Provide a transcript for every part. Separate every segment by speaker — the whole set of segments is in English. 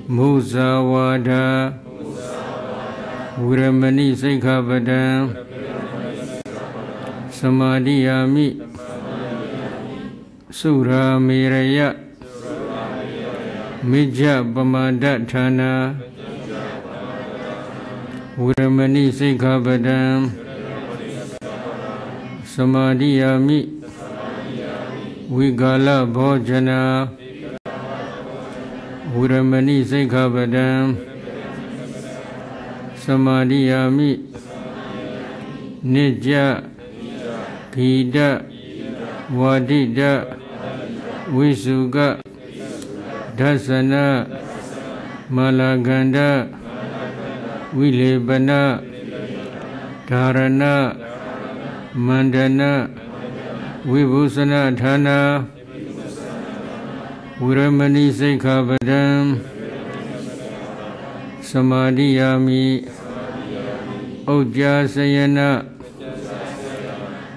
Speaker 1: Musawada Viramani Sikhabadam Samadhiyami Sura Miraya Mijja Pamadatthana Viramani Sikhabadam Samadhiyami Vigala Bhojana Viramani Sikhabadam Samadhiyami Nijja Khida Vadida Visuga Dasana Malaganda Vilebana Dharana Mandana Vibhusana Dhana Viramani Sikhabadam Samadhiyami Ujja Sayana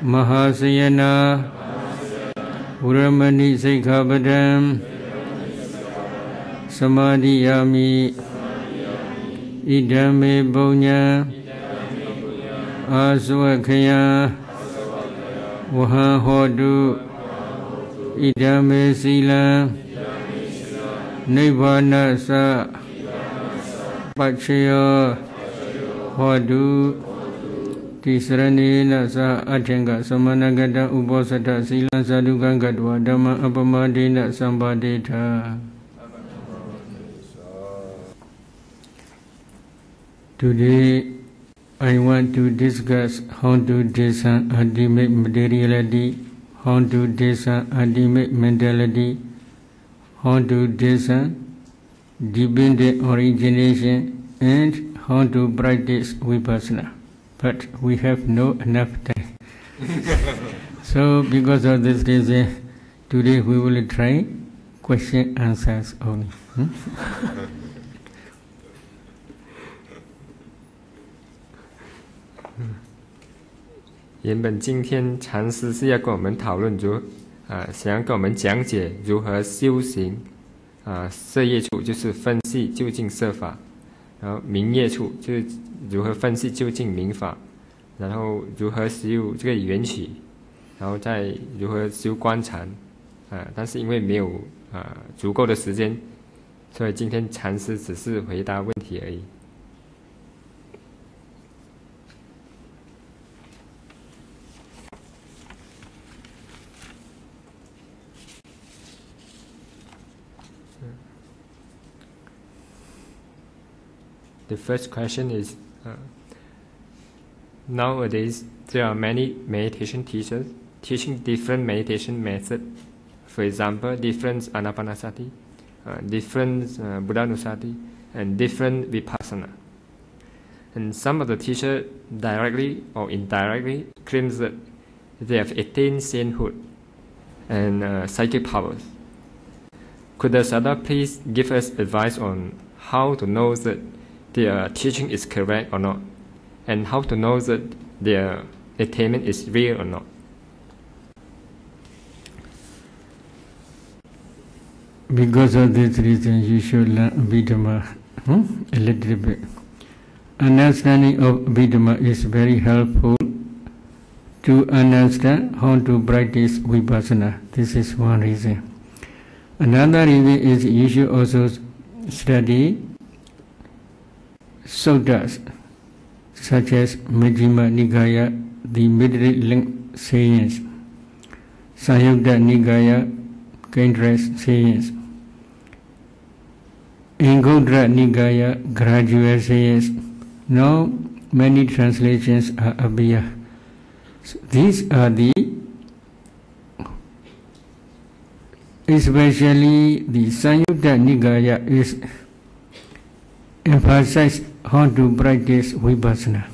Speaker 1: Mahasayana Viramani Sikhabadam Samadhiyami Idame Bonya Aswakhaya Waha Hodu Idame Sila Nibbana Sa Pachaya Hodu Tisrani Nasa Achenga Samanagada Ubosata Sila Sadugangadwa Dhamma Apamadina Sambadeta. Today I want to discuss how to discern ultimate materiality, how to discern ultimate mentality, how to discern dependent origination, and how to practice vipassana. But we have no enough time. So because of this reason, today we will try question answers only.
Speaker 2: 原本今天禅师是要跟我们讨论想要跟我们讲解如何修行色业处就是分析究竟色法，然后名业处就是如何分析究竟名法，然后如何修这个缘起，然后再如何修观禅但是因为没有足够的时间，所以今天禅师只是回答问题而已。The first question is, nowadays there are many meditation teachers teaching different meditation methods. For example, different anapanasati, different buddhanusati, and different vipassana. And some of the teachers directly or indirectly claims that they have attained sainthood and psychic powers. Could the Sayadaw please give us advice on how to know that their teaching is correct or not, and how to know that their attainment is real or not?
Speaker 1: Because of this reason, you should learn Dhamma a little bit. Understanding of Dhamma is very helpful to understand how to practice vipassana. This is one reason. Another reason is you should also study suttas such as Majjhima Nikaya, the middle-length sayings, Samyutta Nikaya, kindred sayings, Anguttara Nikaya, gradual sayings. Now many translations are appear. So these are especially the Samyutta Nikaya is emphasize how to practice vipassana.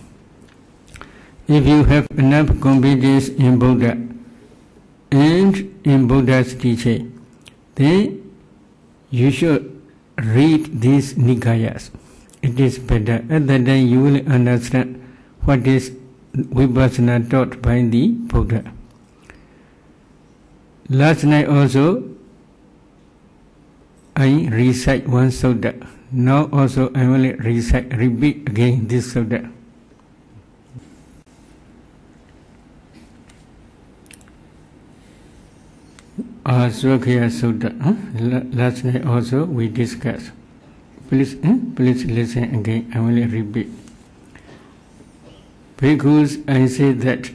Speaker 1: If you have enough confidence in Buddha and in Buddha's teaching, then you should read these Nikayas. It is better. At that time you will understand what is vipassana taught by the Buddha. Last night also I recite one sutta. Now also I will repeat again this sutta. Swakhya Sutta. Last night also we discussed. Please listen again. I will repeat. Because I say that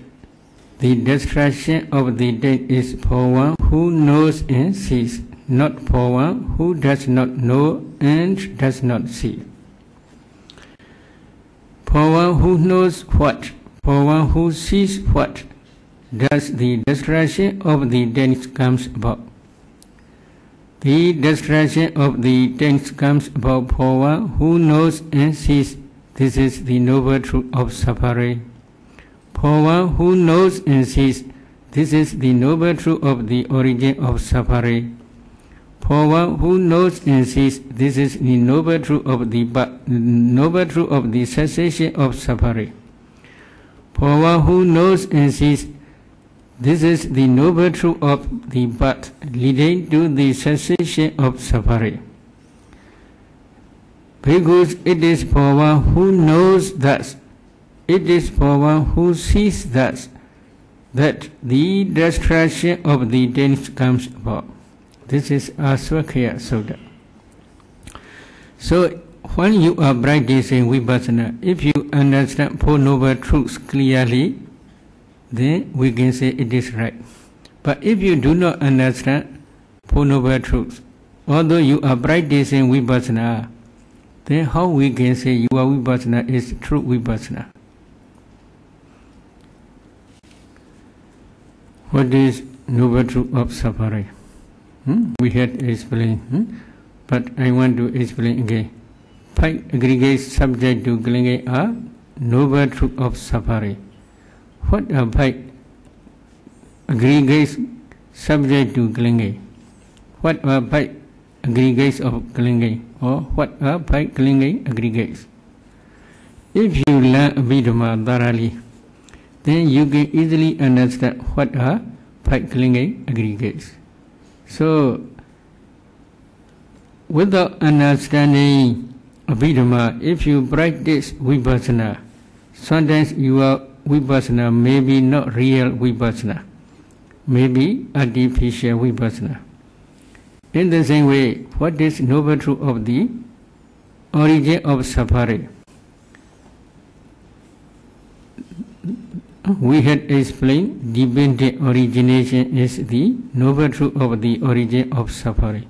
Speaker 1: the destruction of the dead is for one who knows and sees, not for one who does not know and does not see. For one who knows what, for one who sees what, does the destruction of the dead comes about. The destruction of the dead comes about for one who knows and sees. This is the noble truth of suffering. For one who knows and sees, this is the noble truth of the origin of suffering. For one who knows and sees, this is the noble truth of the cessation of suffering. For one who knows and sees, this is the noble truth of the path leading to the cessation of suffering. Because it is for one who knows thus, it is for one who sees thus, that the destruction of the dead comes about. This is Swakhya Sutta. So, when you are practicing Vipassana, if you understand Four Noble Truths clearly, then we can say it is right. But if you do not understand Four Noble Truths, although you are practicing Vipassana, then how we can say your Vipassana is true Vipassana? What is noble truth of suffering? We had explained, but I want to explain again. Five aggregate subject to clinging are noble truth of suffering. What are five aggregates subject to clinging? What are five aggregates of clinging? Or what are five clinging aggregates? If you learn Dhamma thoroughly, then you can easily understand what are five clinging aggregates. So, without understanding Dhamma, if you practice Vipassana, sometimes your Vipassana may be not real Vipassana, maybe artificial Vipassana. In the same way, what is noble truth of the origin of suffering? We had explained dependent origination is the noble truth of the origin of suffering.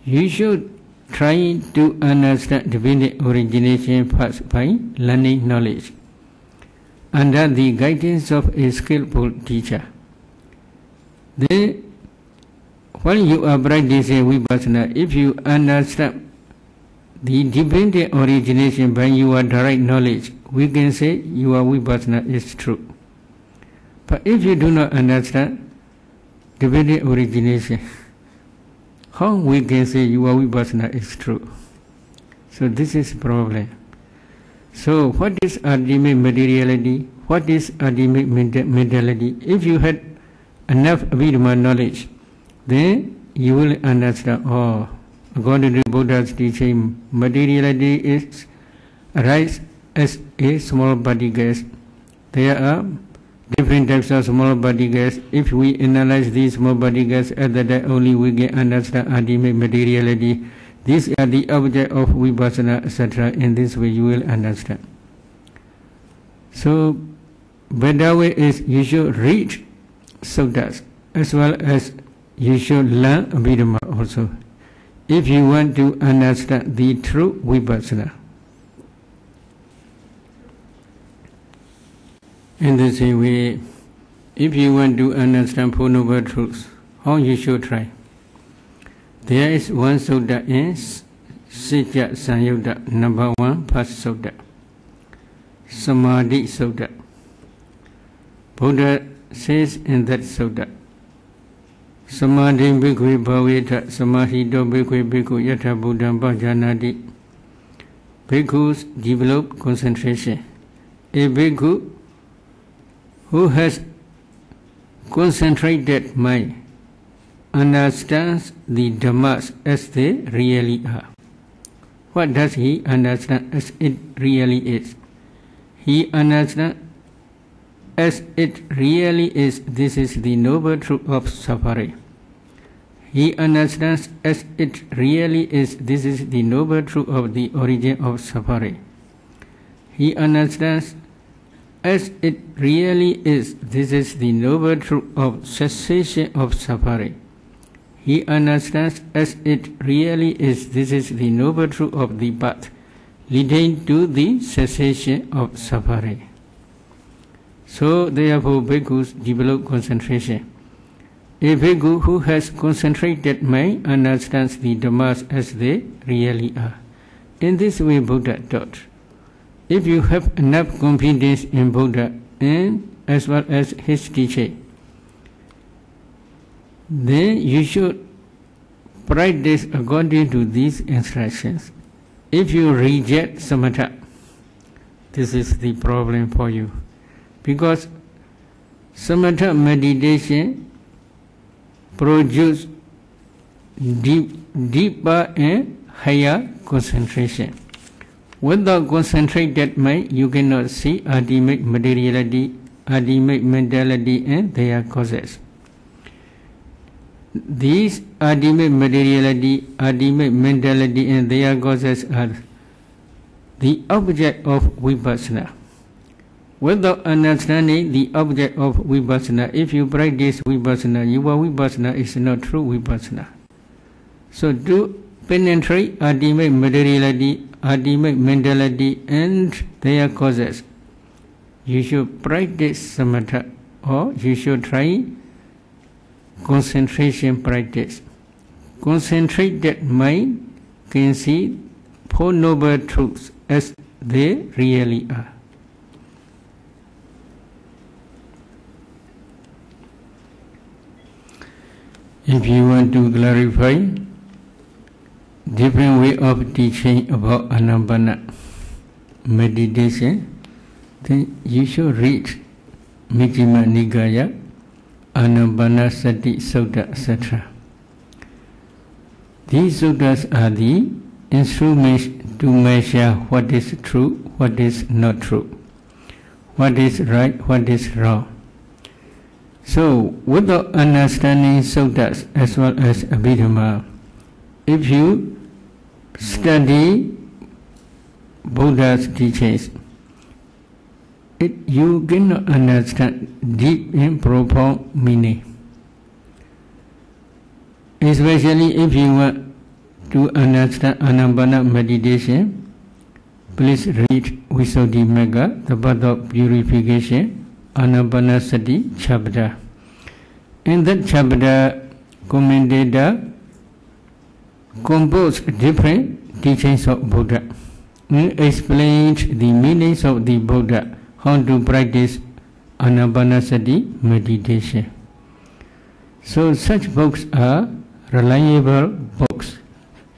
Speaker 1: You should try to understand dependent origination first by learning knowledge under the guidance of a skillful teacher. Then, when you are practicing Vipassana, if you understand the dependent origination by your direct knowledge, we can say your Vipassana is true. But if you do not understand dependent origination, how we can say your Vipassana is true? So this is problem. So what is ultimate materiality? What is ultimate mentality? If you had enough Dhamma knowledge, then you will understand, according to Buddha's teaching, materiality is arise as a small particles. There are different types of small particles. If we analyze these small particles, at that time only we can understand ultimate materiality. These are the object of Vipassana, etc. In this way you will understand. So, better way is you should read suttas as well as you should learn Dhamma also, if you want to understand the true Vipassana. In the same way, if you want to understand Four Noble Truths, how you should try? There is one sutta in Sijja Sanyutta, number 1, first sutta, Samadhi Sutta. Buddha says in that sutta, Samadhi bhikkhve bhaveta samahito bhikkhve bhikkhu yatha buddham bhajanati. Bhikkhus develop concentration. A bhikkhu who has concentrated mind understands the Dhammas as they really are. What does he understand as it really is? He understands as it really is. This is the noble truth of suffering. He understands as it really is. This is the noble truth of the origin of suffering. He understands as it really is. This is the noble truth of cessation of suffering. He understands as it really is. This is the noble truth of the path leading to the cessation of suffering. So therefore bhikkhus develop concentration. A bhikkhu who has concentrated mind understands the Dhammas as they really are. In this way Buddha taught. If you have enough confidence in Buddha and as well as his teaching, then you should practice according to these instructions. If you reject samatha, this is the problem for you. Because samatha meditation produces deeper and higher concentration. Without concentrated mind, you cannot see ultimate materiality, ultimate mentality and their causes. These ultimate materiality, ultimate mentality and their causes are the object of vipassana. Without understanding the object of vipassana, if you practice vipassana, your vipassana is not true vipassana. So to penetrate ultimate materiality, ultimate mentality and their causes, you should practice samatha or you should try concentration practice. Concentrated mind can see Four Noble Truths as they really are. If you want to clarify different way of teaching about Anapana meditation, then you should read Majjhima Nikaya, Anapanasati Sutta, etc. These suttas are the instruments to measure what is true, what is not true, what is right, what is wrong. So, without understanding suttas as well as Abhidhamma, if you study Buddha's teachings, you cannot understand deep and profound meaning. Especially if you want to understand Anapana meditation, please read Visuddhimagga, the path of purification, Anapanasati chapter. In that chapter, commentator composed different teachings of Buddha and explained the meanings of the Buddha, how to practice Anapanasati meditation. So such books are reliable books.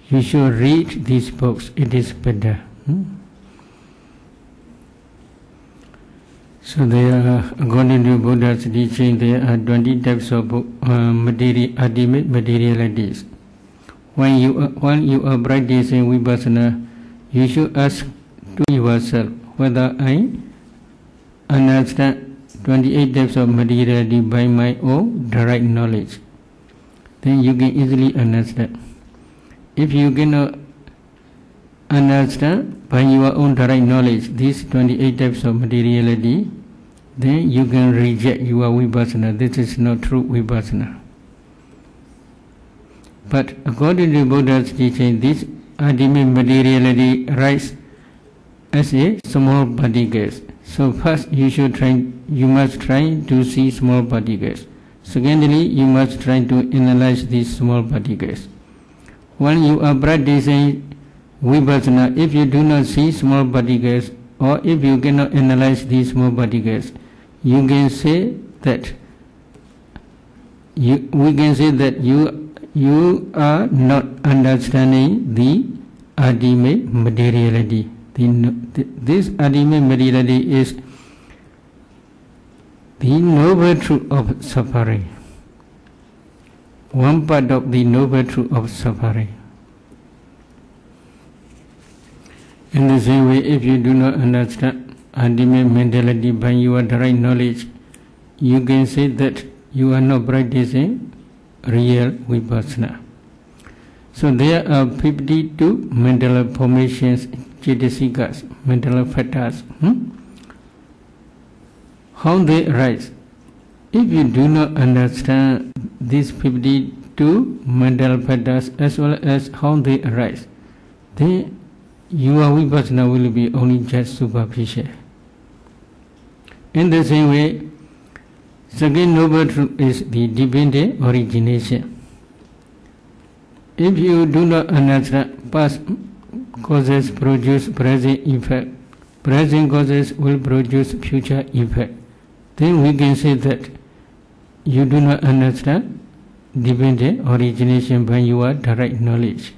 Speaker 1: You should read these books, it is better. So there are, according to Buddha's teaching, there are 20 types of ultimate materialities. When you are practicing vipassana, you should ask to yourself whether I understand 28 types of materiality by my own direct knowledge. Then you can easily understand. If you cannot understand by your own direct knowledge these 28 types of materiality, then you can reject your vipassana. This is not true vipassana. But according to Buddha's teaching, this ultimate materiality arises as a small particles. So first you must try to see small particles. Secondly, you must try to analyze these small particles. When you are practicing vipassana, if you do not see small particles or if you cannot analyze these small particles, we can say that you are not understanding the ultimate materiality. This ultimate materiality is the noble truth of suffering. one part of the noble truth of suffering. In the same way, if you do not understand ultimate mentality by your direct knowledge, you can say that you are not practicing real vipassana. So there are 52 mental formations, cetasikas, mental factors. How they arise? If you do not understand these 52 mental factors as well as how they arise, then your vipassana will be only just superficial. In the same way, second noble truth is the dependent origination. If you do not understand past causes produce present effect, present causes will produce future effect, then we can say that you do not understand dependent origination by your direct knowledge.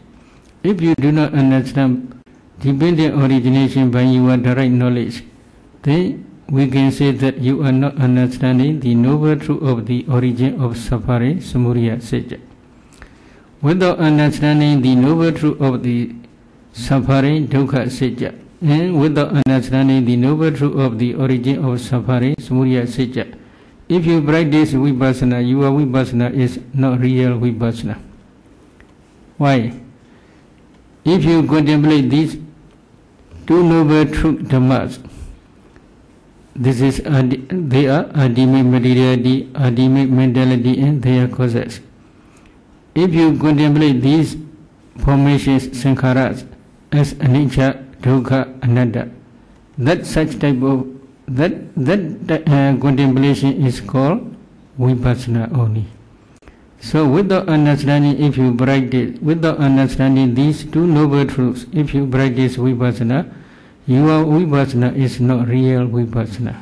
Speaker 1: If you do not understand dependent origination by your direct knowledge, then we can say that you are not understanding the noble truth of the origin of suffering, samudaya satya. Without understanding the noble truth of the suffering, dukkha satya, and without understanding the noble truth of the origin of suffering, samudaya satya, if you practice vipassana, your vipassana is not real vipassana. Why? If you contemplate these two noble truth dhammas, they are ultimate materiality, ultimate mentality, and their causes. If you contemplate these formations, sankharas, as anicca, dukkha, anatta, that such type of contemplation is called vipassana only. So without understanding, if you practice, without understanding these two noble truths, if you practice vipassana, your vipassana is not real vipassana.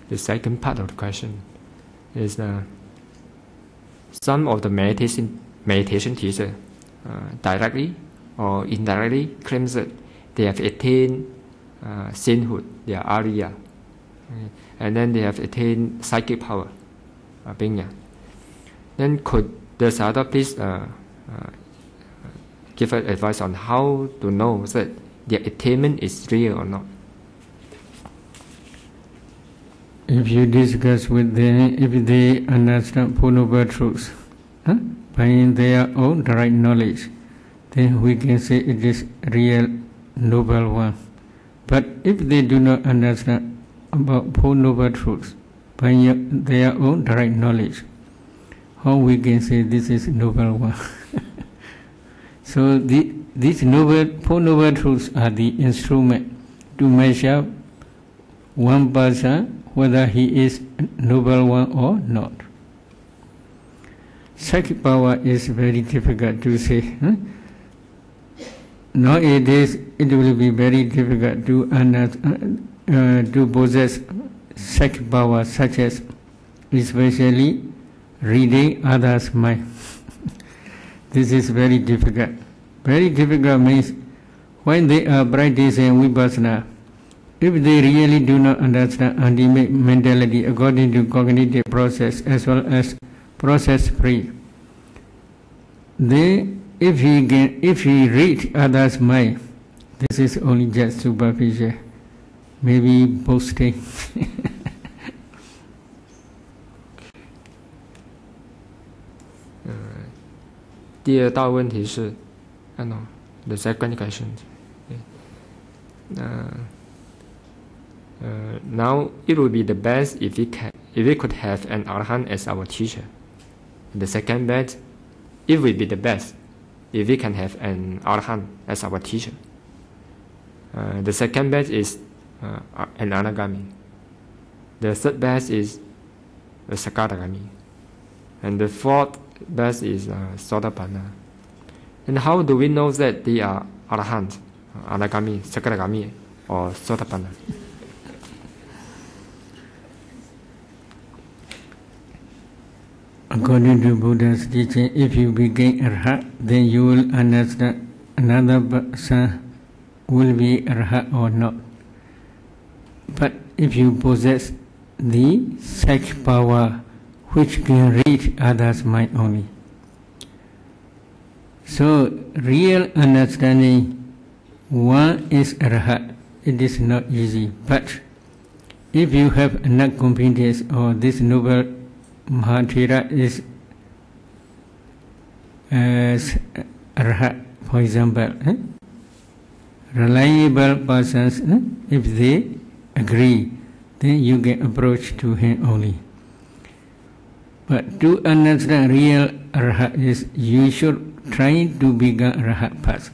Speaker 2: The second part of the question is some of the meditation teachers directly or indirectly claims that they have attained sainthood, they are Arya, and then they have attained psychic power, Pinya. Then could the Sayadaw please give us advice on how to know that their attainment is real or not?
Speaker 1: If you discuss with them, if they understand Four Noble Truths by their own direct knowledge, then we can say it is real noble one. But if they do not understand about Four Noble Truths by their own direct knowledge, how we can say this is noble one? So these Four Noble Truths are the instrument to measure one person whether he is noble one or not. Psychic power is very difficult to say. Nowadays it will be very difficult to possess psychic power, such as especially reading others' mind. This is very difficult. Very difficult means when they are practicing vipassana, if they really do not understand ultimate mentality according to cognitive process as well as process free, then if he read others' mind, this is only just superficial, maybe boasting.
Speaker 2: The second question. Now it would be the best if we could have an arahant as our teacher. The second best, it would be the best if we can have an arahant as our teacher. The second best is an anagami. The third best is a sakadagami, and the fourth best is sotapanna. And how do we know that they are arahant, anagami, sakadagami, or sotapanna?
Speaker 1: According to Buddha's teaching, if you become arhat, then you will understand another person will be arhat or not. But if you possess the psychic power which can reach others' mind only. So, real understanding, one is Arhat. It is not easy, but if you have enough confidence, or this noble Mahathera is as Arhat, for example, reliable persons, if they agree, then you can approach to him only. But to understand real Arhat is, you should try to become Arhat first.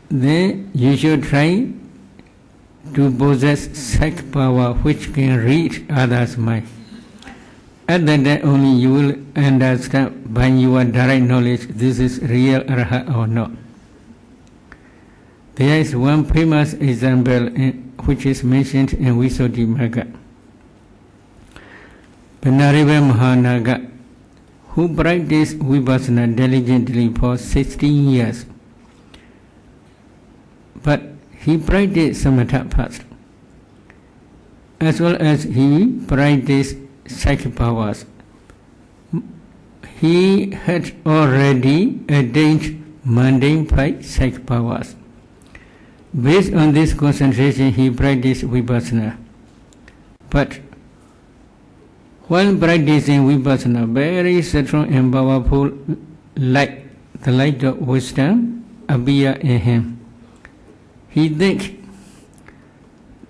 Speaker 1: Then you should try to possess such power which can reach others' mind. At that time only you will understand by your direct knowledge this is real Arhat or not. There is one famous example which is mentioned in Visuddhimagga. Venerable Mahanaga, who practiced Vipassana diligently for 16 years, but he practiced Samatha first, as well as he practiced psychic powers. He had already attained mundane 5 psychic powers. Based on this concentration, he practiced Vipassana. But while practicing Vipassana, very strong and powerful light, the light of wisdom, appeared in him. He thinks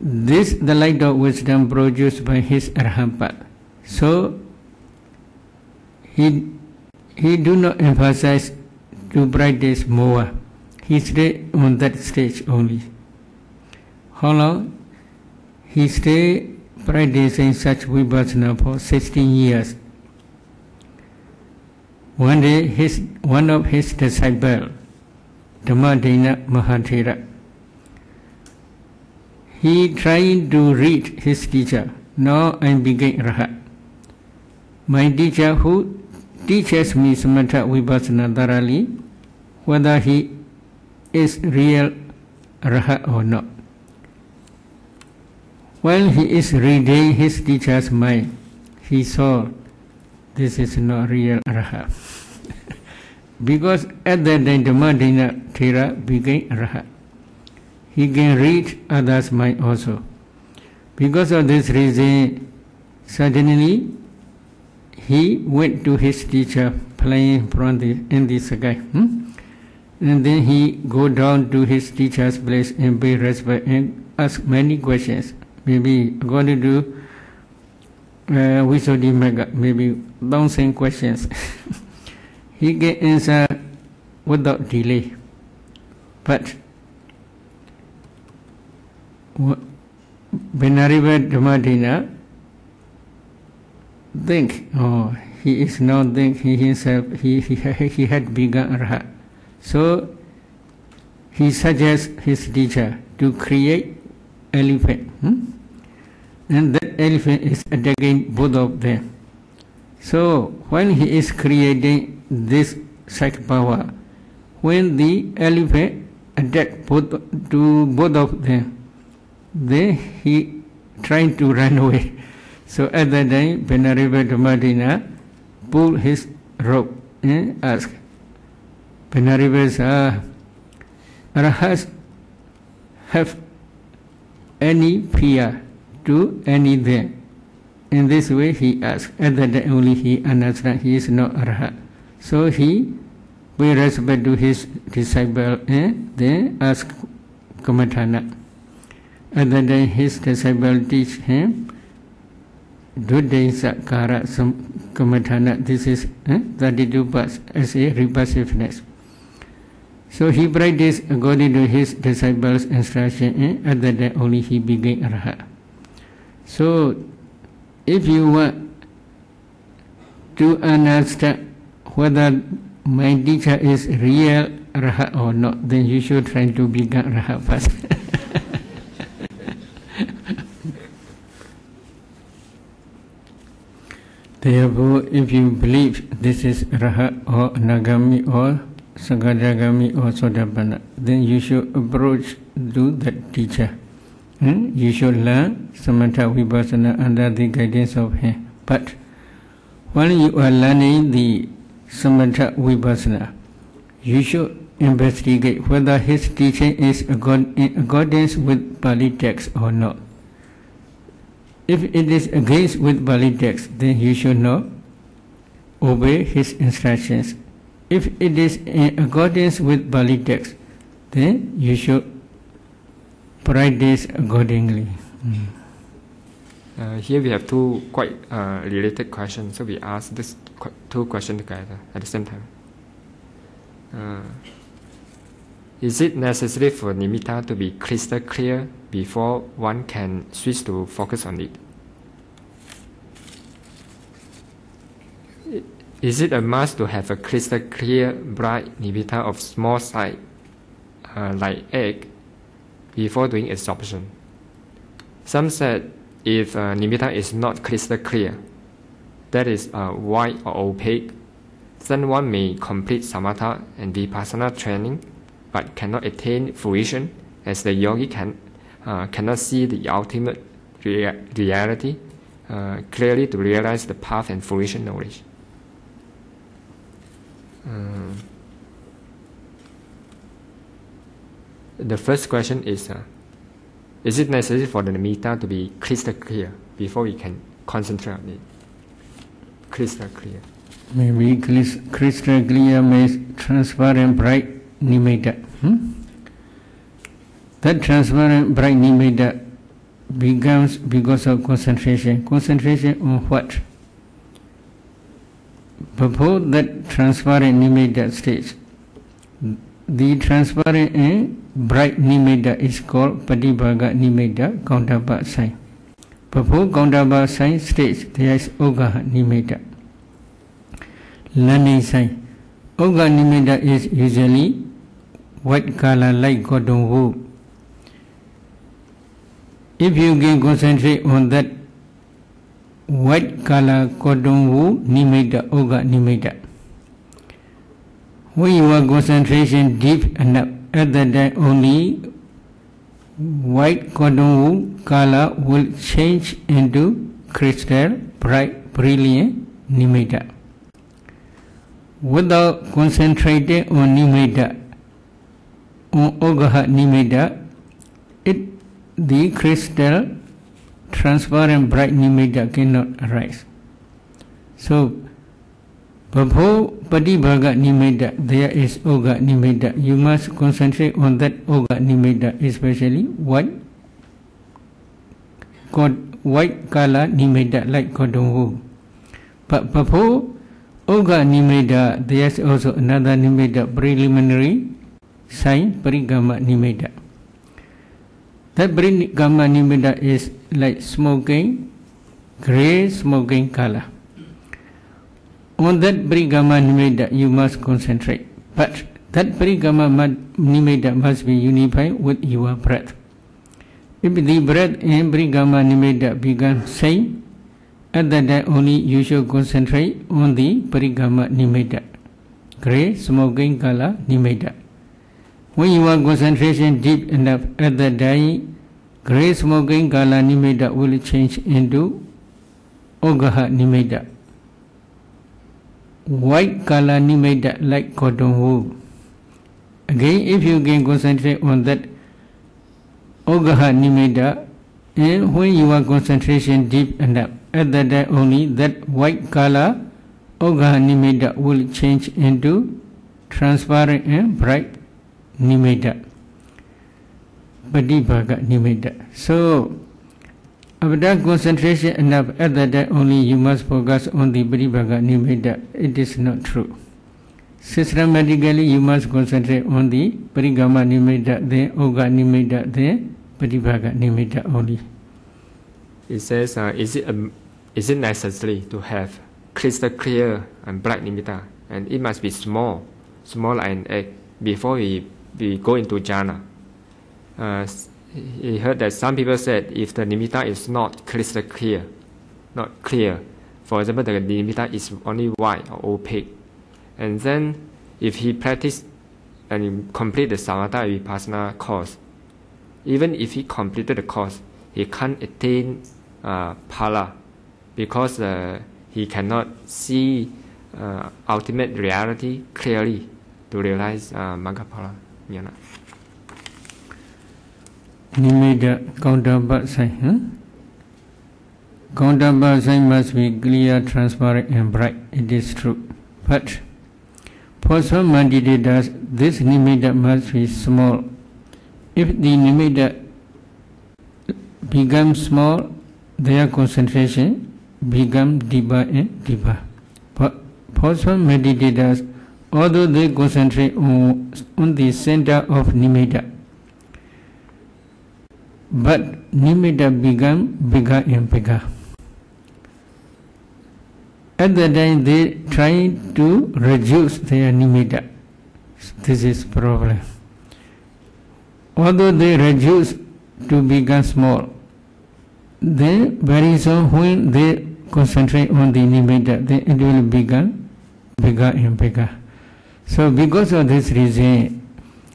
Speaker 1: this the light of wisdom produced by his Arhat. So he do not emphasize to practice more. He stayed on that stage only. How long? He stayed practicing such Vipassana for 16 years. One day, one of his disciples, Dhamma Mahathera, he tried to read his teacher. Now I became Arhat. My teacher who teaches me Samatha Vipassana thoroughly, whether he is real Arhat or not. While he is reading his teacher's mind, he saw this is not real Arhat. Because at that time Dhamma Thera became Arhat. He can read others' mind also. Because of this reason, suddenly he went to his teacher playing in the sky. And then he go down to his teacher's place and pay respect and ask many questions. Maybe according to Visuddhimagga, maybe 1,000 questions. He can answer without delay. But Venerable Dhamma think, he is not thinking himself, he had begun Arhat. So he suggests his teacher to create elephant. And that elephant is attacking both of them. So when he is creating this psychic power, when the elephant attacks both of them, then he tried to run away. So at that time, Venerable Dhamma pulled his rope and asked, Venerable Arhats have any fear to anything? In this way he asked. At that time only he understood he is not Arhat. So he paid respect to his disciple and then asked Kamatana. At that time his disciple teach him Dudde Sakara Kamatana. This is 32 parts as a repassiveness. So he practiced according to his disciples' instruction, and at that time only he became Arhat. So if you want to understand whether my teacher is real Arhat or not, then you should try to become Arhat first. Therefore, if you believe this is Arhat or Anagami or Sakadagami or Sotapanna, then you should approach to that teacher You should learn Samatha Vipassana under the guidance of him. But while you are learning the Samatha Vipassana, you should investigate whether his teaching is in accordance with Pali text or not. If it is against with Pali text, then you should not obey his instructions. If it is in accordance with Pali text, then you should practice accordingly.
Speaker 2: Here we have two quite related questions, so we ask this two questions together at the same time. Is it necessary for nimitta to be crystal clear before one can switch to focus on it? Is it a must to have a crystal clear, bright nimitta of small size, like egg, before doing absorption? Some said if nimitta is not crystal clear, that is white or opaque, then one may complete samatha and vipassana training, but cannot attain fruition, as the yogi cannot see the ultimate reality clearly to realize the path and fruition knowledge. The first question is it necessary for the nimitta to be crystal clear before we can concentrate on it? Crystal clear.
Speaker 1: Maybe crystal clear means transparent bright nimitta. That transparent bright nimitta becomes because of concentration. Concentration on what? Before that transparent nimitta stage, the transparent and bright nimitta is called Patibhaga nimitta, counterpart sign. Before counterpart sign stage, there is Ogaha nimitta, learning sign. Ogaha nimitta is usually white color like cotton wool. If you can concentrate on that white color cotton wool nimitta, Ogaha nimitta, when your concentration deep enough, at that time only white cotton wool color will change into crystal, bright, brilliant nimitta. Without concentrating on nimitta, on Ogaha nimitta, the crystal, transparent, bright nimitta cannot arise. So, before Patibhaga nimitta, there is Ogaha nimitta. You must concentrate on that Ogaha nimitta, especially white color nimitta like cotton wool. But before Ogaha nimitta, there is also another nimitta, preliminary sign, Parigama nimitta. That Parigama nimitta is like smoking, grey smoking color. On that Parigama nimitta you must concentrate. But that Parigama nimitta must be unified with your breath. If the breath and Parigama nimitta become same, at that time only you should concentrate on the Parigama nimitta, grey smoking color nimitta. When your concentration deep enough, at that time grey smoking color nimitta will change into Ogaha nimitta, white color nimitta like cotton wool. Again, if you can concentrate on that Ogaha nimitta, and when your concentration deep enough, at that time only that white color Ogaha nimitta will change into transparent and bright nimitta, Patibhaga nimitta. So, after concentration enough, at that time only you must focus on the Patibhaga nimitta. It is not true. Systematically you must concentrate on the Parigama nimitta, then Ogaha nimitta, then Patibhaga nimitta only.
Speaker 2: It says, is it necessary to have crystal clear and bright nimitta, and it must be small like an egg, before we go into jhana? He heard that some people said if the nimitta is not crystal clear, for example, the nimitta is only white or opaque, and then if he practice and complete the samatha vipassana course, Even if he completed the course, he can't attain phala because he cannot see ultimate reality clearly to realize magga phala.
Speaker 1: Nimitta counterpart sign. Counterpart sign must be clear, transparent, and bright. It is true. But for some meditators, this nimitta must be small. If the nimitta becomes small, their concentration becomes deeper and deeper. But for some meditators, although they concentrate on the center of nimitta, but nimitta become bigger and bigger. At the time they try to reduce their nimitta. This is problem. Although they reduce to become small, then very soon when they concentrate on the nimitta, then it will become bigger and bigger. So because of this reason,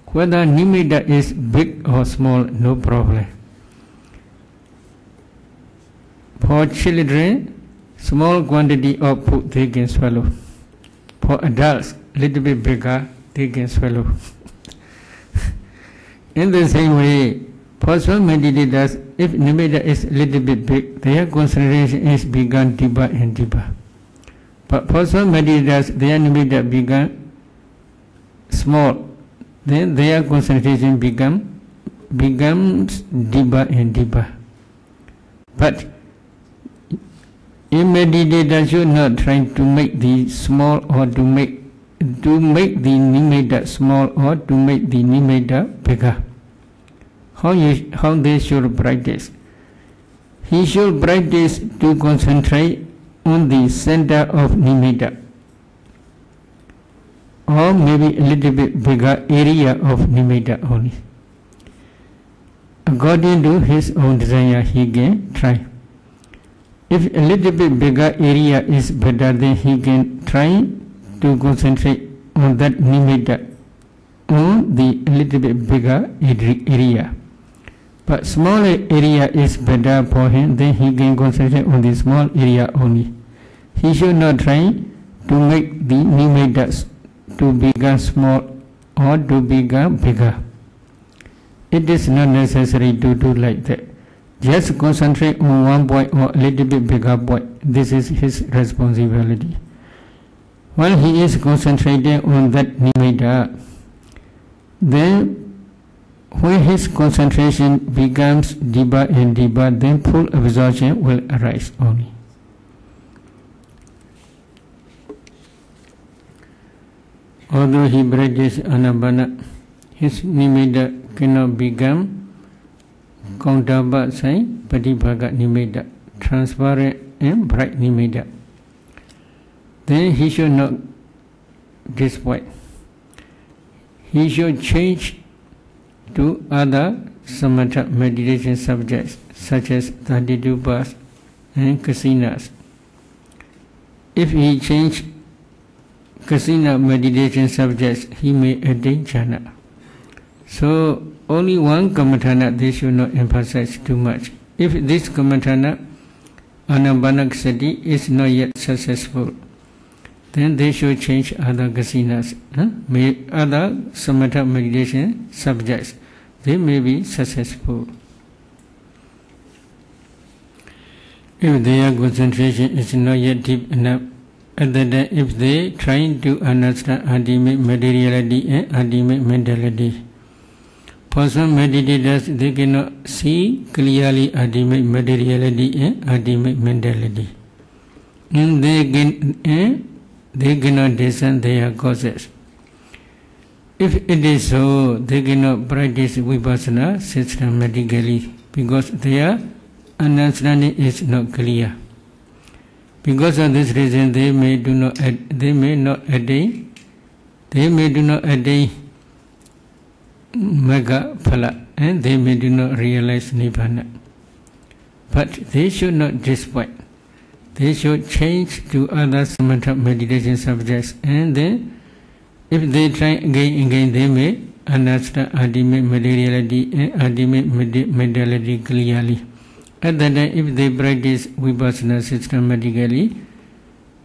Speaker 1: whether nimitta is big or small, no problem. For children, small quantity of food they can swallow. For adults, little bit bigger, they can swallow. In the same way, for some meditators, if nimitta is little bit big, their concentration is become deeper and deeper. But for some meditators, their nimitta become small, then their concentration becomes deeper and deeper. But a meditator should not try to make the small or to make the nimitta small or to make the nimitta bigger. How they should practice? He should practice to concentrate on the center of nimitta, or maybe a little bit bigger area of nimitta only. According to his own desire, he can try. If a little bit bigger area is better, then he can try to concentrate on that nimitta on the little bit bigger area. But smaller area is better for him, then he can concentrate on the small area only. He should not try to make the nimitta to become small or to become bigger. It is not necessary to do like that. Just concentrate on one point or a little bit bigger point. This is his responsibility. While he is concentrating on that nimitta, then when his concentration becomes deeper and deeper, then full absorption will arise only. Although he practices anapana, his nimitta cannot become counterpart sign, patibhaga nimitta, transparent and bright nimitta. Then he should not disappoint. He should change to other samatha meditation subjects such as 32 bars and kasinas. If he change kasina meditation subjects, he may attain jhana. So only one kammatthana they should not emphasize too much. If this kammatthana, anapanasati, is not yet successful, then they should change other kasinas, other samatha meditation subjects. They may be successful. If their concentration is not yet deep enough, at that time, if they trying to understand ultimate materiality and ultimate mentality, for some meditators, they cannot see clearly ultimate materiality and ultimate mentality, and they cannot discern their causes. If it is so, they cannot practice vipassana systematically because their understanding is not clear. Because of this reason, they may not attain magga phala, and they may do not realize nibbana. But they should not disappoint. They should change to other samatha meditation subjects, and then if they try again, they may understand ultimate materiality and ultimate mentality clearly. At that time, if they practice vipassana systematically,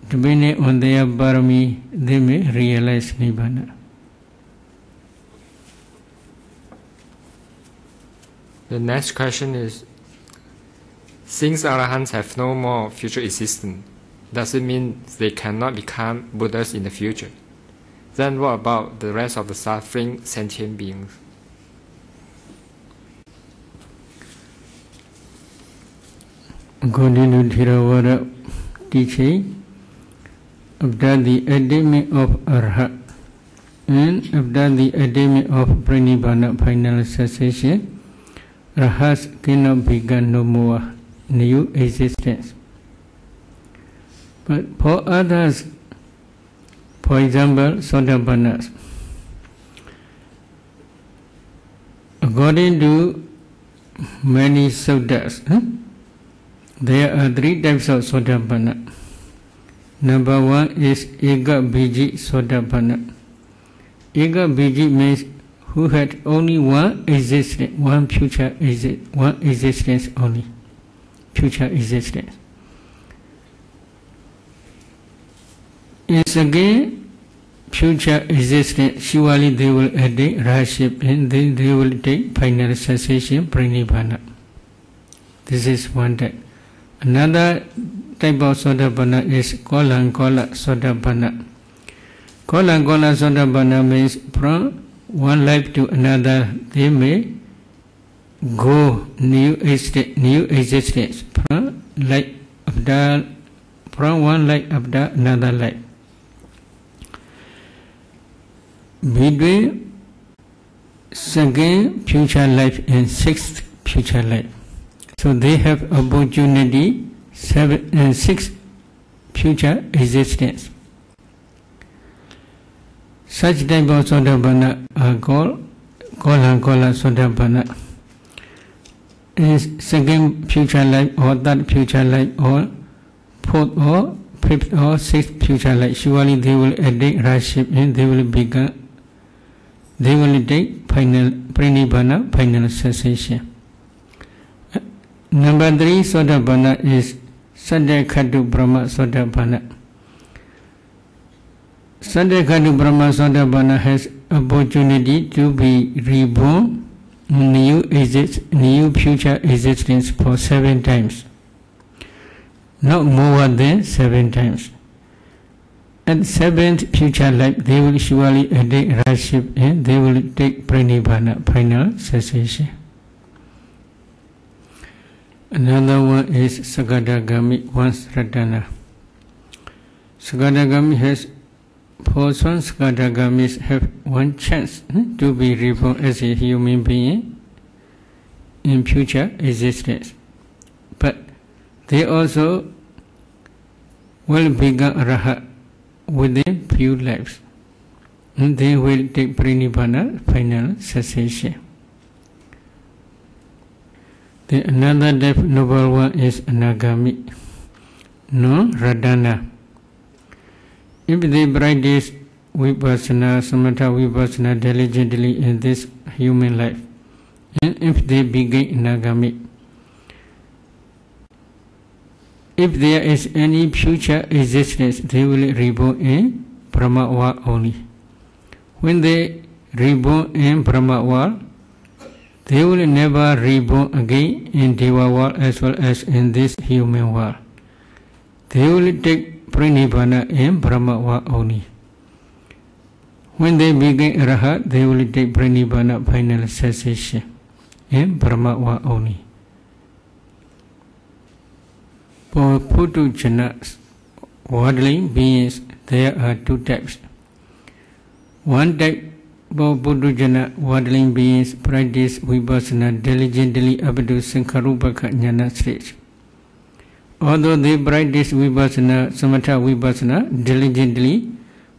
Speaker 1: depending on their parami, they may realize nibbana.
Speaker 2: The next question is, since Arahants have no more future existence, does it mean they cannot become Buddhas in the future? Then what about the rest of the suffering sentient beings?
Speaker 1: According to Theravada teaching, after the attainment of Arhat and after the attainment of Pranibhana final cessation, Rahas cannot become no more new existence. But for others, for example, Sotapannas, according to many suttas, there are three types of Sotapanna. Number one is Eka Biji Sotapanna. Eka Biji means who had only one existence, one existence only, future existence. Is again future existence, surely they will attain Rahaship and then they will take final cessation, Pranibhana. This is one type. Another type of Sotapanna is Kola Sotapanna. Kola Sotapanna means from one life to another, they may go new existence from one life after another life. Between second future life and sixth future life. So they have opportunity 6 future existence. Such type of Sotapanna are called Kola Sotapanna. In second future life or third future life or fourth or fifth or sixth future life, surely they will attain Rahaship and they will take final Pranibhana, final cessation. Number 3 Sotapanna is Saddhakhatu Brahma Sotapanna. Saddhakhatu Brahma Sotapanna has opportunity to be reborn in new future existence for 7 times. Not more than 7 times. At 7th future life, they will surely attain Rahaship and they will take Pranibhana, final cessation. Another one is Sagadagami, once Ratana. Sagadagami has, for some Sagadagamis have one chance to be reborn as a human being in future existence. But they also will become Arahat within few lives. And they will take Pranibhana, final cessation. Another noble one is Anagami, no Radhana. If they practice vipassana, samatha vipassana diligently in this human life, and if they begin Anagami, if there is any future existence, they will reborn in Brahma only. When they reborn in Brahma, they will never reborn again in Deva world as well as in this human world. They will take Pranibhana in Brahma only. When they begin Arahat, they will take Pranibhana, final cessation in Brahma only. For Putujanas, worldly beings, there are 2 types. One type for Puthujana, worldly beings, practice vipassana diligently up to Sankharupaka Jnana stage. Although they practice vipassana, samatha vipassana diligently,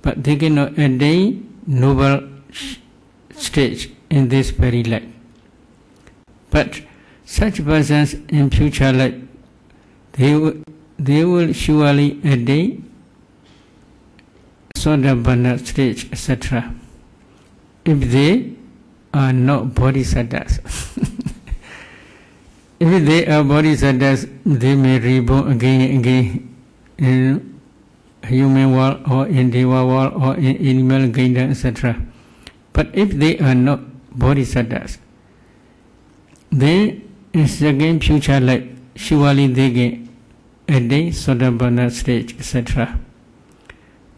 Speaker 1: but they cannot attain noble stage in this very life. But such persons in future life, they will surely attain Sotapanna stage, etc. if they are not bodhisattvas. If they are bodhisattvas, they may reborn again and again in human world or in deva world or in animal kingdom, etc. But if they are not bodhisattvas, then in second future life, surely they can attain Sotapanna stage, etc.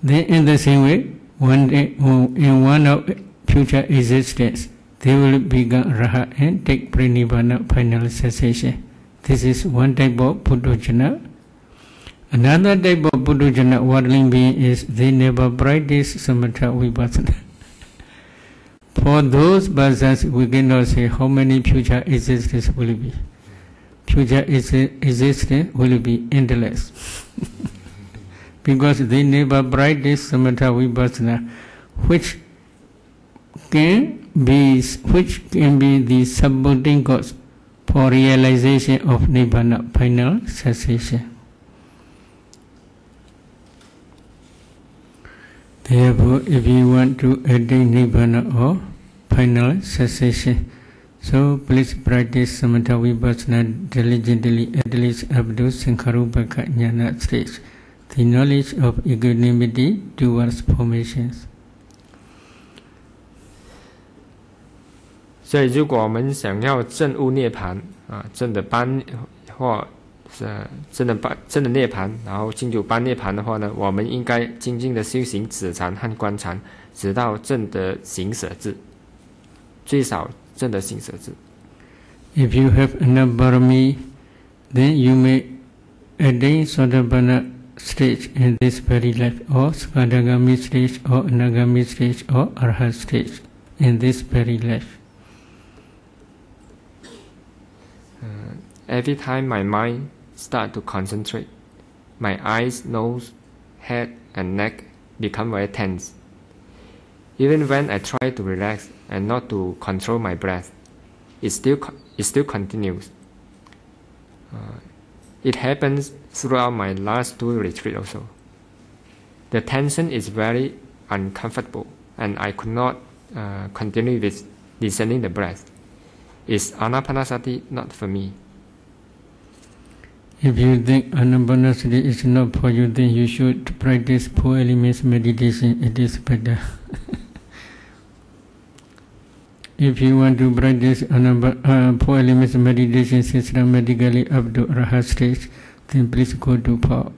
Speaker 1: Then in the same way, one day, in one of future existence, they will become Raha and take Pranibbana, final cessation. This is one type of Puddhajana. Another type of Puddhajana, worldling being, is they never practice Samatha Vipassana. For those persons, we cannot say how many future existences will be. Future existence will be endless. Because they never practice Samatha Vipassana, which can be the supporting cause for realization of Nibbana, final cessation. Therefore, if you want to attain Nibbana or final cessation, so please practice Samatha Vipassana diligently, at least up to Sankharupaka Jnana stage, the knowledge of equanimity towards formations.
Speaker 2: 所以，如果我们想要证悟涅槃证的般或真的涅槃，然后进入般涅槃的话呢，我们应该精进的修行止禅和观禅，直到证得行舍智，最少证得行舍智。
Speaker 1: If you have enough parami, then you may attain Sotapanna stage in this very life, or Skandagami stage, or Anagami stage, or Arhat stage in this very life.
Speaker 2: Every time my mind start to concentrate, my eyes, nose, head, and neck become very tense. Even when I try to relax and not to control my breath, it still continues. It happens throughout my last 2 retreats also. The tension is very uncomfortable, and I could not continue with descending the breath. Is Anapanasati not for me?
Speaker 1: If you think Anapanasati is not for you, then you should practice 4 elements meditation. It is better. If you want to practice 4 elements meditation systematically up to Rahat stage, then please go to Pao.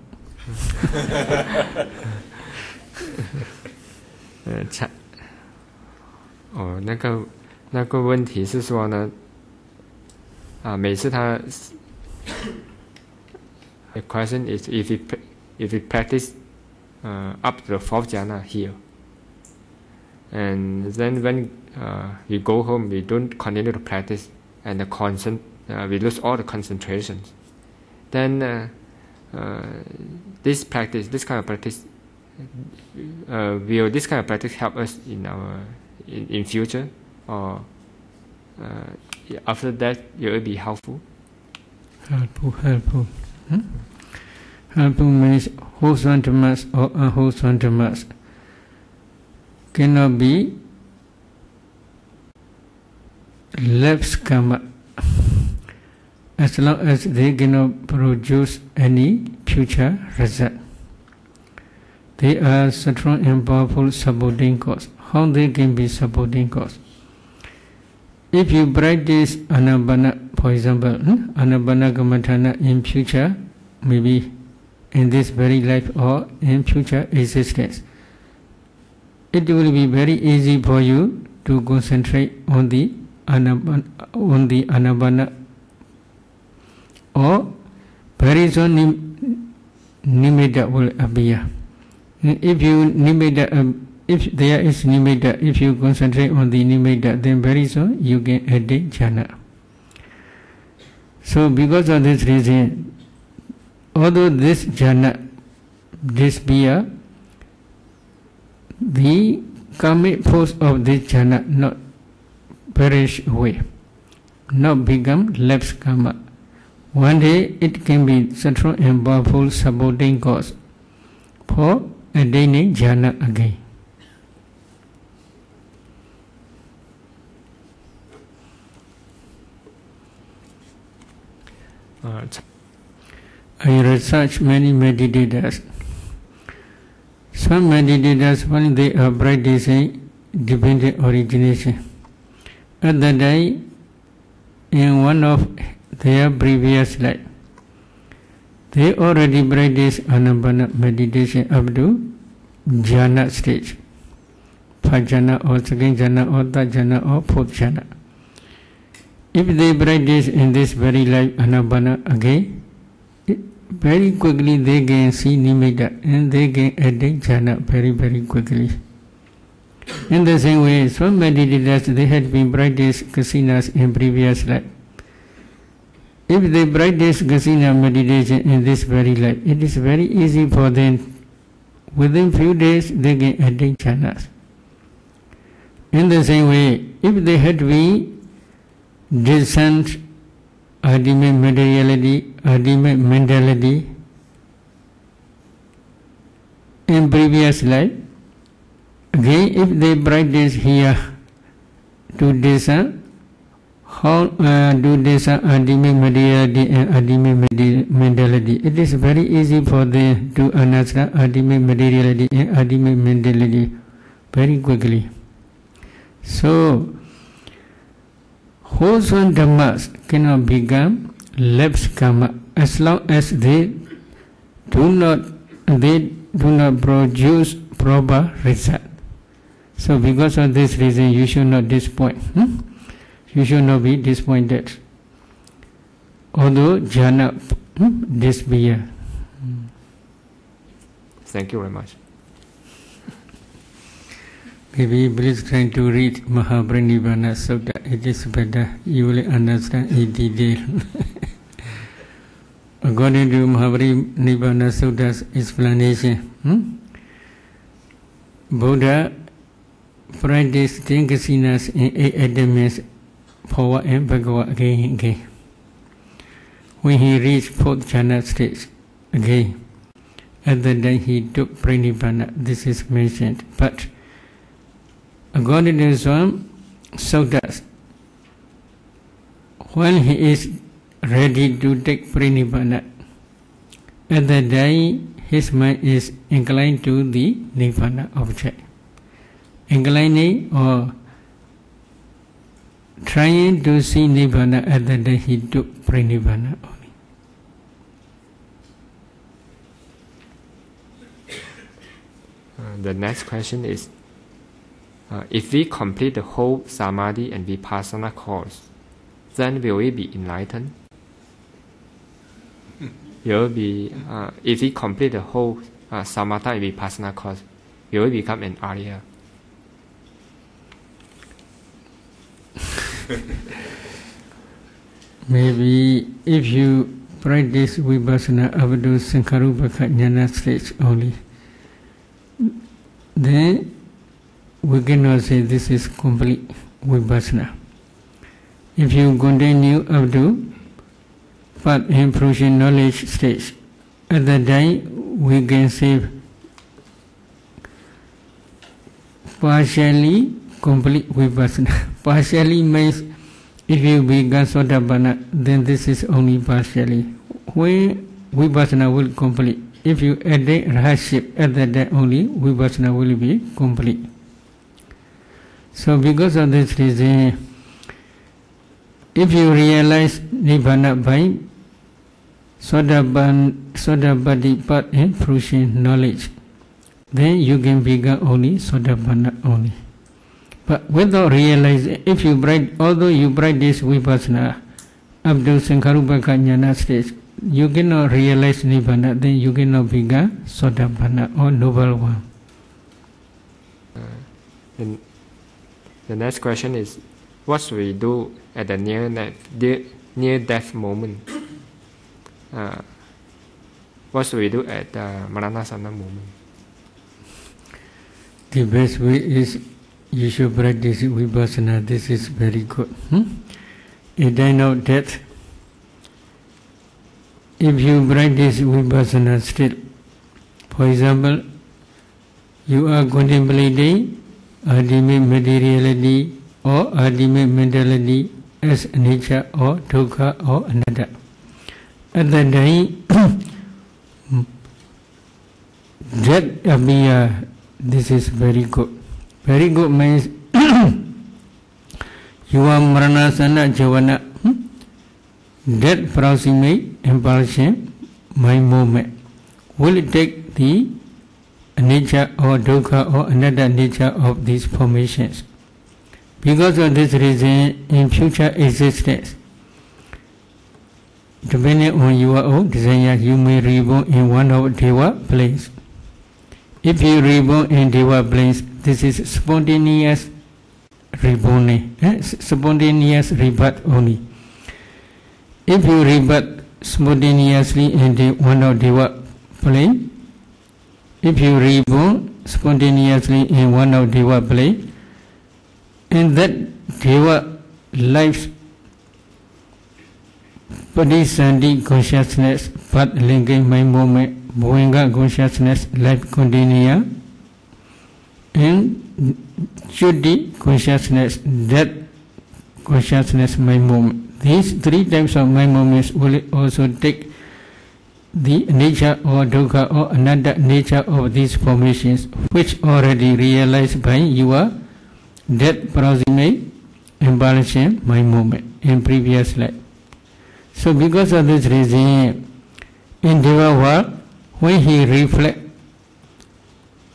Speaker 2: 那个问题是说呢，每次他 The question is if we practice up to the 4th jhana here, and then when we go home, we don't continue to practice, and we lose all the concentration. Then this kind of practice, will this kind of practice help us in future, or after that it will be helpful?
Speaker 1: Helpful. Helpful means wholesome dhammas or unwholesome dhammas cannot be left karma as long as they cannot produce any future result. They are strong and powerful supporting cause. How they can be supporting cause? If you practice Anapana, for example, Anapana Kammatthana in future, maybe in this very life or in future existence, it will be very easy for you to concentrate on the Anapana, or very soon Nimitta will appear. If there is nimitta, if you concentrate on the nimitta, then very soon you can attain jhana. So because of this reason, although this jhana disappear, the karmic force of this jhana not perish away, not become lapsed karma. One day it can be central and powerful supporting cause for attaining jhana again. I researched many meditators. Some meditators, when they are practicing dependent origination, at the day, in one of their previous life, they already practice Anapana meditation up to jhana stage, Phajana or second jhana or third jhana or fourth jhana. If they practice in this very life Anapana again, very quickly they can see nimitta and they can attain jhana very quickly. In the same way, some meditators, they had been practiced kasinas in previous life. If they practice kasina meditation in this very life, it is very easy for them. Within few days, they can attain jhanas. In the same way, if they had been discerned ultimate materiality, ultimate mentality in previous life, again, if they practice here to discern how do discern ultimate materiality and ultimate mentality, it is very easy for them to understand ultimate materiality and ultimate mentality very quickly. So, wholesome dhammas cannot become lapsed karma as long as they do not produce proper result. So because of this reason, you should not disappoint. You should not be disappointed. Although jhana disappear.
Speaker 2: Thank you very much.
Speaker 1: Maybe please try to read Mahaparinibbana Sutta. It is better. You will understand in detail. According to Mahaparinibbana Sutta's explanation, Buddha practiced 10 kasinas in 8 elements, forward and backward again and again. When he reached 4th jhana stage, again, at that time he took Parinibbana. This is mentioned. But according to some suttas, when he is ready to take Parinibbana, at that time his mind is inclined to the Nibbana object. Inclining or trying to see Nibbana, at that time he took Parinibbana only.
Speaker 2: The next question is, if we complete the whole Samadhi and Vipassana course, then will we be enlightened? Will be, if we complete the whole Samatha and Vipassana course, will we become an Arya?
Speaker 1: Maybe if you practice Vipassana up to Sankharupaka Jnana stage only, then we cannot say this is complete Vipassana. If you continue up to path and fruition knowledge stage, at that time we can say partially complete Vipassana. Partially means if you become Sotapanna, then this is only partially. When Vipassana will complete, if you attain Rahaship, at that time only Vipassana will be complete. So because of this reason, if you realize Nibbana by Sotapatti path and fruition knowledge, then you can become only Sotapanna only. But without realizing, if you although you practice Vipassana up to Sankharupaka Jnana stage, you cannot realize Nibbana, then you cannot become Sotapanna or noble one.
Speaker 2: The next question is, what should we do at the near-death moment? What should we do at the Maranasana moment?
Speaker 1: The best way is you should practice Vipassana. This is very good. A time of death, if you practice Vipassana still, for example, you are contemplating ultimate materiality or ultimate mentality as nature or dukkha or anatta. At that time, Death appear. This is very good. Very good means you are maranasana javana. Death proximate impulsion, my moment. Will it take the nature or dukkha or another nature of these formations? Because of this reason, in future existence, depending on your own desire, you may reborn in one of Deva planes. If you reborn in Deva planes, this is spontaneous reborn, spontaneous rebirth only. If you rebirth spontaneously in one of Deva plane, if you reborn spontaneously in one of Deva plane, in that Deva life's Padisandi consciousness, path linking my moment, Bhuinga consciousness, life continue, and Shuddhi consciousness, death consciousness, my moment. These three types of my moments will also take the nature or dukkha or another nature of these formations, which already realized by your death proximate imbalance, my moment, in previous life. So because of this reason, in Deva world, when he reflects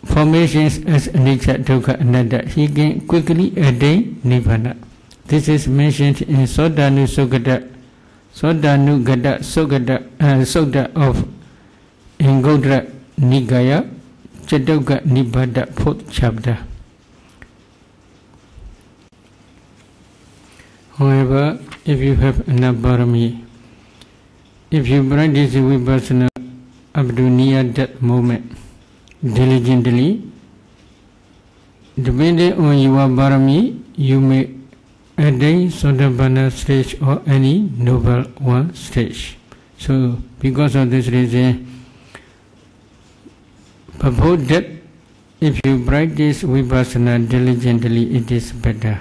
Speaker 1: formations as nature, dukkha, another, he can quickly attain Nibbana. This is mentioned in Sodanu Sugata Sutta of Ingodra Nikaya, Chatuka Nibbana, 4th chapter. However, if you have enough parami, if you practice vipassana up to near that moment diligently, depending on your parami, you may attain Sotapanna stage or any noble one stage. So, because of this reason, purport that if you practice vipassana diligently, it is better.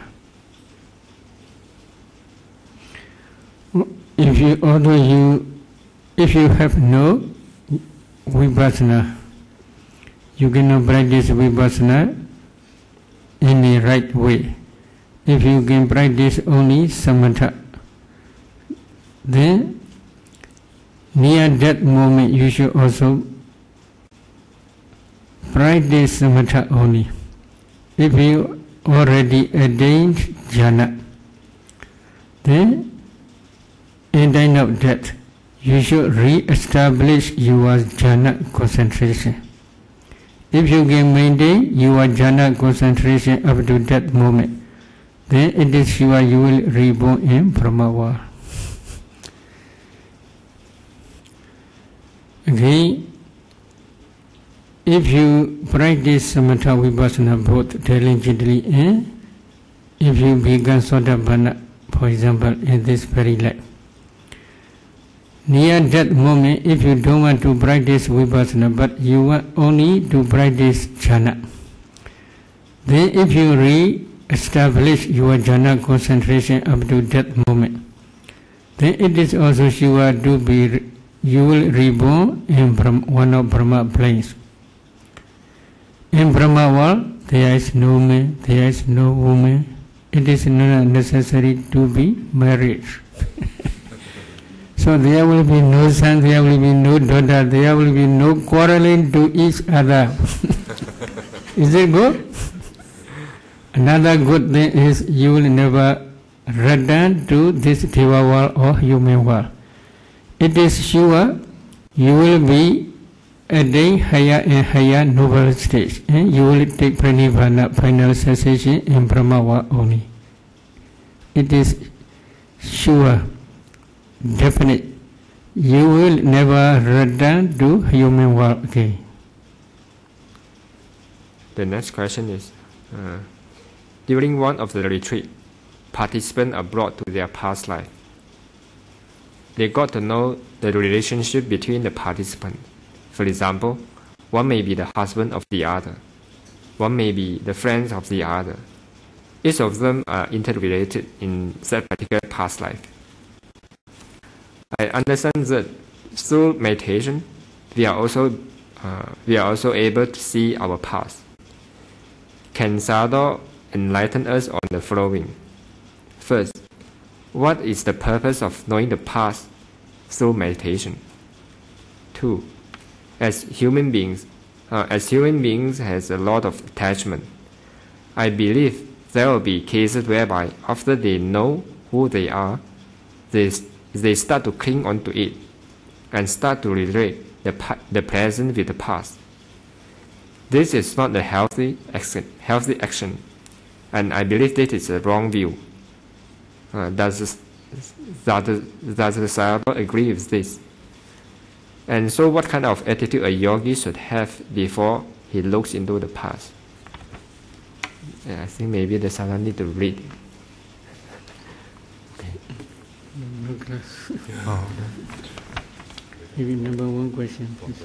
Speaker 1: If you have no vipassana, you cannot practice vipassana in the right way. If you can practice only samatha, then near that moment you should also practice samatha only. If you already attained jhana, then in time of death, you should re-establish your jhana concentration. If you can maintain your jhana concentration up to that moment, then it is sure you will reborn in Brahma. Again, if you practice samatha vipassana both diligently and if you become Sotapanna, for example, in this very life, near that moment, if you don't want to practice vipassana, but you want only to practice jhana, then if you re-establish your jhana concentration up to that moment, then it is also sure to be you will reborn in one of Brahma planes. In Brahma world, there is no man, there is no woman. It is not necessary to be married. So there will be no son, there will be no daughter, there will be no quarreling to each other. Is it good? Another good thing is you will never return to this Deva world or human world. It is sure you will be at a higher and higher noble stage, and you will take pranibhana, final cessation in Brahma world only. It is sure, definite. You will never return to human world again.
Speaker 2: The next question is, during one of the retreat, participants are brought to their past life. They got to know the relationship between the participants. For example, one may be the husband of the other. One may be the friends of the other. Each of them are interrelated in that particular past life. I understand that through meditation, we are also able to see our past. Can Sayadaw enlighten us on the following? First, what is the purpose of knowing the past through meditation? 2. As human beings has a lot of attachment. I believe there will be cases whereby after they know who they are, they start to cling on to it and start to relate the present with the past. This is not a healthy action, and I believe this is a wrong view. Does the Sayadaw agree with this? And so what kind of attitude a yogi should have before he looks into the past? I think maybe the Sayadaw need to read it.
Speaker 1: No class. Maybe number one question, please.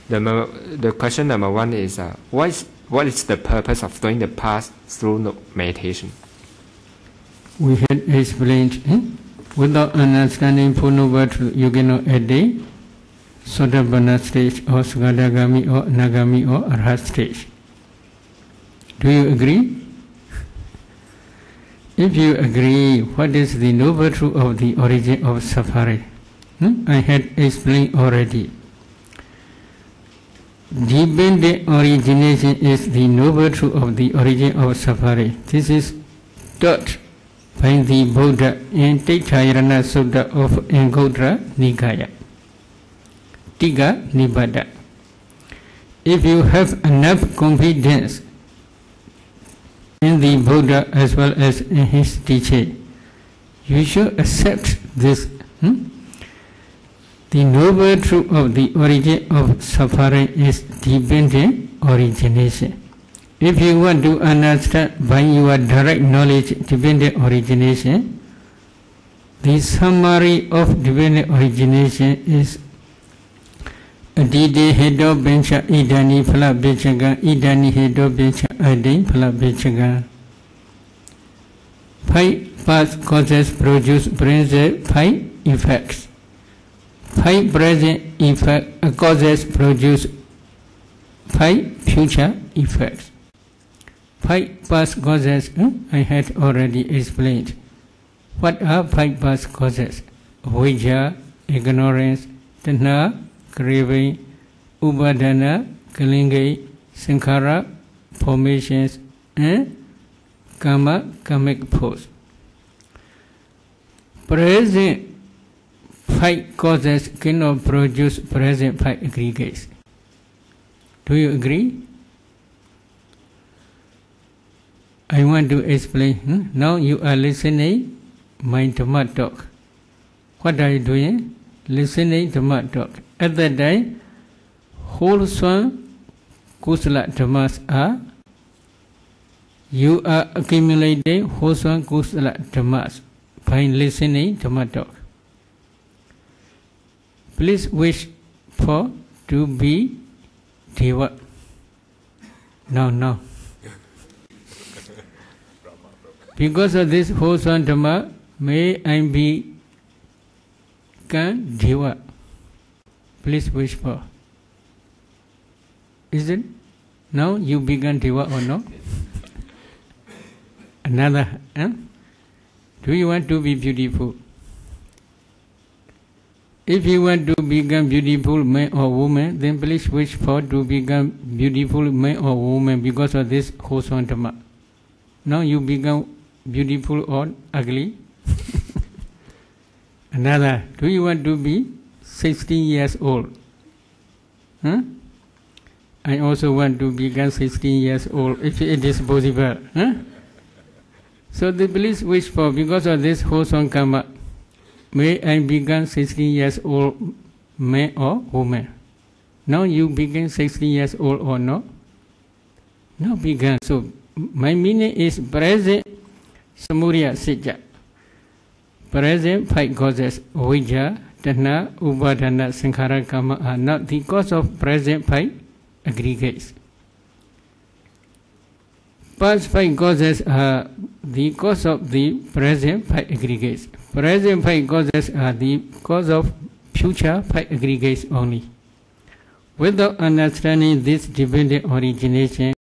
Speaker 2: The question number one is, what is the purpose of doing the past through meditation?
Speaker 1: We had explained, without understanding Full Noble Truth, you cannot attain Sotapanna stage or Sakadagami or Anagami or Arhat stage. Do you agree? If you agree, what is the noble truth of the origin of suffering? I had explained already. Dependent origination is the noble truth of the origin of suffering. This is taught by the Buddha in Taittayarana Sutta of Anguttara Nikaya. Tika Nibbata. If you have enough confidence in the Buddha as well as in his teaching, you should accept this. The noble truth of the origin of suffering is dependent origination. If you want to understand by your direct knowledge dependent origination, the summary of dependent origination is Adide Hedo Bencha Idani Phala Bechaga Idani Hedo Bencha Adi Phala Bechaga. 5 past causes produce present 5 effects. 5 present effect causes produce 5 future effects. 5 past causes I had already explained. What are 5 past causes? Avijja, ignorance, tanha, craving, upadana, kalinga, sankhara, formations, and karmic force. Present 5 causes cannot produce present 5 aggregates. Do you agree? I want to explain. Now you are listening my Dhamma talk. What are you doing? Listening Dhamma talk. At that time, wholesome kusala dhammas are. You are accumulating wholesome kusala dhammas by listening Dhamma talk. Please wish for to be Deva. No. Because of this wholesome Dhamma, may I become Deva. Please wish for. Is it? Now you become Deva or no? Another. Do you want to be beautiful? If you want to become beautiful man or woman, then please wish for to become beautiful man or woman because of this wholesome Dhamma. Now you become beautiful or ugly? Another. Do you want to be 16 years old? I also want to become 16 years old if it is possible. So the please wish for, because of this wholesome karma, may I become 16 years old man or woman. Now you become 16 years old or no? No become. So my meaning is present samudaya sijja. Present 5 causes, avijja, tanha, upadana, sankhara, karma are not the cause of present 5 aggregates. Past 5 causes are the cause of the present 5 aggregates. Present 5 causes are the cause of future 5 aggregates only. Without understanding this dependent origination,